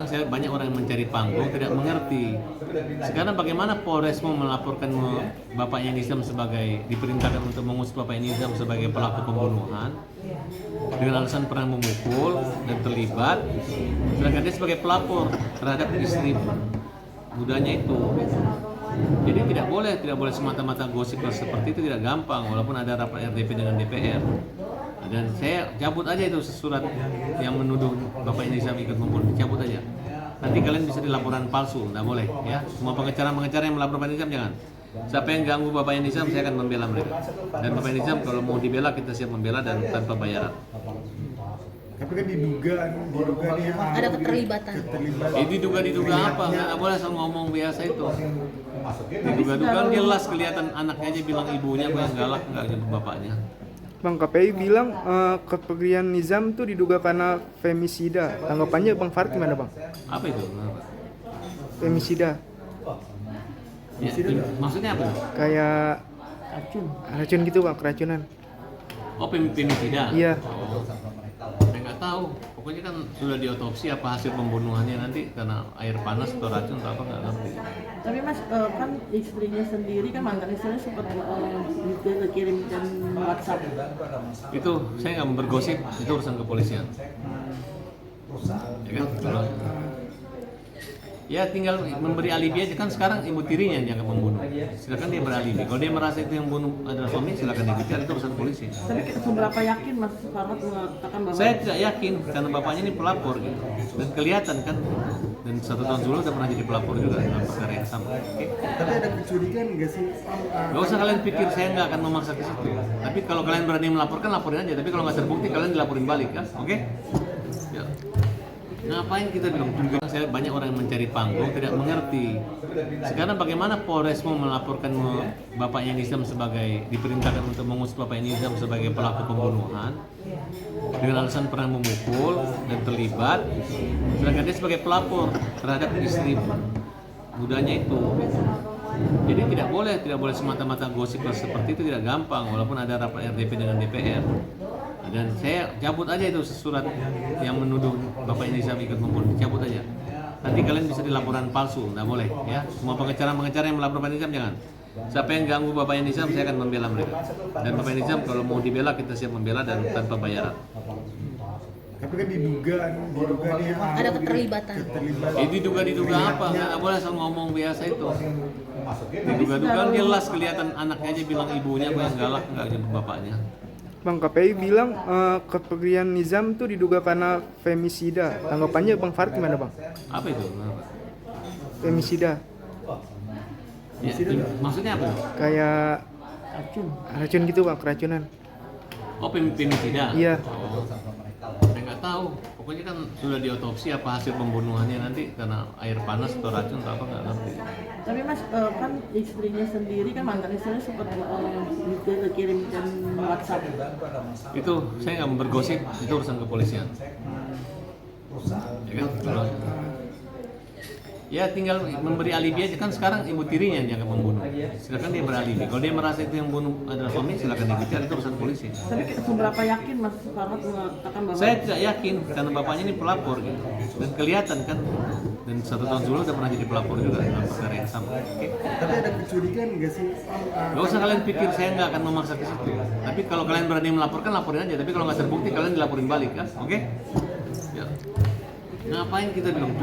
saya banyak orang yang mencari panggung tidak mengerti. Sekarang bagaimana Polres mau melaporkan bapaknya Nizam sebagai diperintahkan untuk mengusut bapaknya Nizam sebagai pelaku pembunuhan dengan alasan pernah memukul dan terlibat, sedangkan dia sebagai pelapor terhadap istri mudanya itu. Jadi tidak boleh semata-mata gosip seperti itu, tidak gampang walaupun ada rapat RDP dengan DPR. Dan saya cabut aja itu surat yang menuduh Bapak Nizam ikut membunuh, cabut aja. Nanti kalian bisa dilaporan palsu, nggak boleh ya. Semua pengacara yang melapor Bapak Nizam jangan. Siapa yang ganggu Bapak Nizam, saya akan membela mereka. Dan Bapak Nizam kalau mau dibela kita siap membela dan tanpa bayaran. Tapi kan diduga nih ada keterlibatan. Diduga apa? Nggak boleh asal ngomong biasa itu. Diduga jelas kelihatan anaknya aja bilang ibunya yang galak, nggak nyebut bapaknya. Bang, KPI bilang kepergian Nizam tuh diduga karena femisida. Tanggapannya Bang Farid gimana Bang? Apa itu? Femisida. Ya, maksudnya apa? Kayak racun gitu Bang, keracunan. Oh, femisida? Iya. Oh, saya nggak tahu. Pokoknya kan sudah diotopsi apa hasil pembunuhannya nanti karena air panas atau racun atau apa nggak ngerti. Tapi Mas, kan istrinya sendiri kan mantan istrinya sempat kirimkan WhatsApp. Itu saya nggak bergosip, itu urusan kepolisian. Ya kan? Ya tinggal memberi alibi aja, kan sekarang ibu tirinya yang dianggap membunuh. Silakan dia beralibi. Kalau dia merasa itu yang bunuh adalah suami, silakan dikejar, itu urusan polisi. Tapi seberapa yakin Mas Farhad mengatakan bahwa Saya tidak yakin karena bapaknya ini pelapor gitu. Dan kelihatan kan, dan 1 tahun sebelum sudah pernah jadi pelapor juga dalam perkara yang sama. Oke? Tapi ada kecurigaan nggak sih? Gak usah kalian pikir saya nggak akan memaksa ke situ. Tapi kalau kalian berani melaporkan, laporin aja. Tapi kalau nggak terbukti, kalian dilaporin balik kan? Oke? Ya. Ngapain kita bilang juga? Saya banyak orang yang mencari panggung tidak mengerti. Sekarang bagaimana Polres mau melaporkan bapaknya Nizam sebagai diperintahkan untuk mengusut bapaknya Nizam sebagai pelaku pembunuhan dengan alasan pernah memukul dan terlibat, sedangkan dia sebagai pelapor terhadap istri mudanya itu. Jadi tidak boleh semata-mata gosip seperti itu, tidak gampang walaupun ada rapat RDP dengan DPR. Dan saya cabut aja itu surat yang menuduh Bapak Nizam ikut membunuh, cabut aja. Nanti kalian bisa dilaporan palsu, nggak boleh ya. Semua pengacara yang melapor Bapak Nizam jangan. Siapa yang ganggu Bapak Nizam, saya akan membela mereka. Dan Bapak Nizam kalau mau dibela kita siap membela dan tanpa bayaran. Tapi kan diduga nih Ada keterlibatan. Diduga apa? Nggak boleh asal ngomong biasa itu. Diduga jelas kelihatan anaknya aja bilang ibunya yang galak, nggak nyebut bapaknya. Bang, KPI bilang kepergian Nizam tuh diduga karena femisida. Tanggapannya Bang Farid gimana Bang? Apa itu? Femisida. Ya, maksudnya apa? Kayak racun gitu Bang, keracunan. Oh, femisida? Iya. Oh, saya nggak tahu. Pokoknya kan sudah diotopsi apa hasil pembunuhannya nanti karena air panas atau racun atau apa nggak ngerti. tapi Mas, kan istrinya sendiri kan mantan istrinya sempat kirimkan WhatsApp. Itu saya nggak bergosip, itu urusan kepolisian. Ya kan? Ya tinggal memberi alibi aja, kan sekarang ibu tirinya yang dianggap membunuh. Silakan dia beralibi. Kalau dia merasa itu yang bunuh adalah suami, silakan dikejar, itu urusan polisi. Tapi seberapa yakin Mas Farhad mengatakan bahwa Saya tidak yakin karena bapaknya ini pelapor gitu. Dan kelihatan kan, dan 1 tahun sebelum sudah pernah jadi pelapor juga dalam perkara yang sama. Oke? Tapi ada kecurigaan nggak sih? Gak usah kalian pikir saya nggak akan memaksa ke situ. Tapi kalau kalian berani melaporkan, laporin aja. Tapi kalau nggak terbukti, kalian dilaporin balik kan? Oke? Ya. Ngapain kita bilang